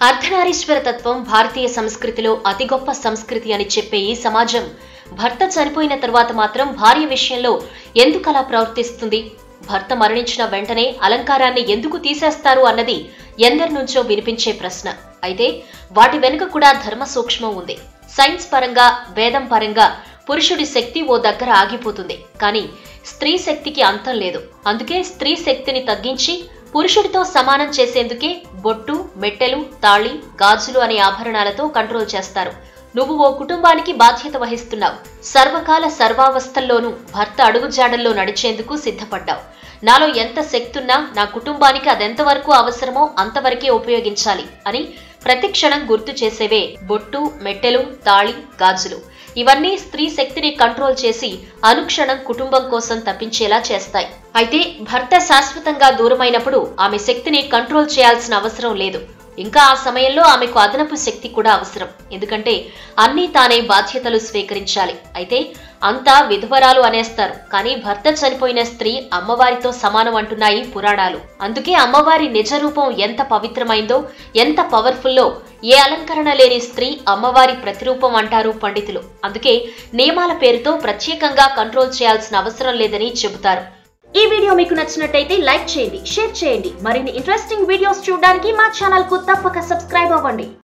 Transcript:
అర్ధనారీశ్వర తత్వం భారతీయ సంస్కృతిలో అతి గొప్ప సంస్కృతి అని చెప్పే ఈ సమాజం భర్త చనిపోయిన తర్వాత మాత్రం భార్య విషయంలో ఎందుకలా ప్రవర్తిస్తుంది? భర్త మరణించిన వెంటనే అలంకారాన్ని ఎందుకు తీసేస్తారు అన్నది ఎందరి నుంచో వినిపించే ప్రశ్న. అయితే వాటి వెనుక కూడా ధర్మ సూక్ష్మం ఉంది. సైన్స్ పరంగా, వేదం పరంగా పురుషుడి శక్తి ఓ దగ్గర ఆగిపోతుంది, కానీ స్త్రీ శక్తికి అంతం లేదు. అందుకే స్త్రీ శక్తిని తగ్గించి పురుషుడితో సమానం చేసేందుకే బొట్టు, మెట్టెలు, తాళి, గాజులు అనే ఆభరణాలతో కంట్రోల్ చేస్తారు. నువ్వు ఓ కుటుంబానికి బాధ్యత వహిస్తున్నావు. సర్వకాల సర్వావస్థల్లోనూ భర్త అడుగుజాడల్లో నడిచేందుకు సిద్ధపడ్డావు. నాలో ఎంత శక్తున్నా నా కుటుంబానికి అదెంతవరకు అవసరమో అంతవరకే ఉపయోగించాలి అని ప్రతి క్షణం గుర్తు చేసేవే బొట్టు, మెట్టెలు, తాళి, గాజులు. ఇవన్నీ స్త్రీ శక్తిని కంట్రోల్ చేసి అనుక్షణం కుటుంబం కోసం తప్పించేలా చేస్తాయి. అయితే భర్త శాశ్వతంగా దూరమైనప్పుడు ఆమె శక్తిని కంట్రోల్ చేయాల్సిన అవసరం లేదు. ఇంకా ఆ సమయంలో ఆమెకు అదనపు శక్తి కూడా అవసరం. ఎందుకంటే అన్నీ తానే బాధ్యతలు స్వీకరించాలి. అయితే అంతా విధవరాలు అనేస్తారు, కానీ భర్త చనిపోయిన స్త్రీ అమ్మవారితో సమానం అంటున్నాయి పురాణాలు. అందుకే అమ్మవారి నిజ రూపం ఎంత పవిత్రమైందో, ఎంత పవర్ఫుల్లో ఏ అలంకరణ లేని స్త్రీ అమ్మవారి ప్రతిరూపం అంటారు పండితులు. అందుకే నియమాల పేరుతో ప్రత్యేకంగా కంట్రోల్ చేయాల్సిన అవసరం లేదని చెబుతారు. ఈ వీడియో మీకు నచ్చినట్టయితే లైక్ చేయండి, షేర్ చేయండి. మరిన్ని ఇంట్రెస్టింగ్ వీడియోస్ చూడడానికి మా ఛానల్ కు తప్పక సబ్స్క్రైబ్ అవ్వండి.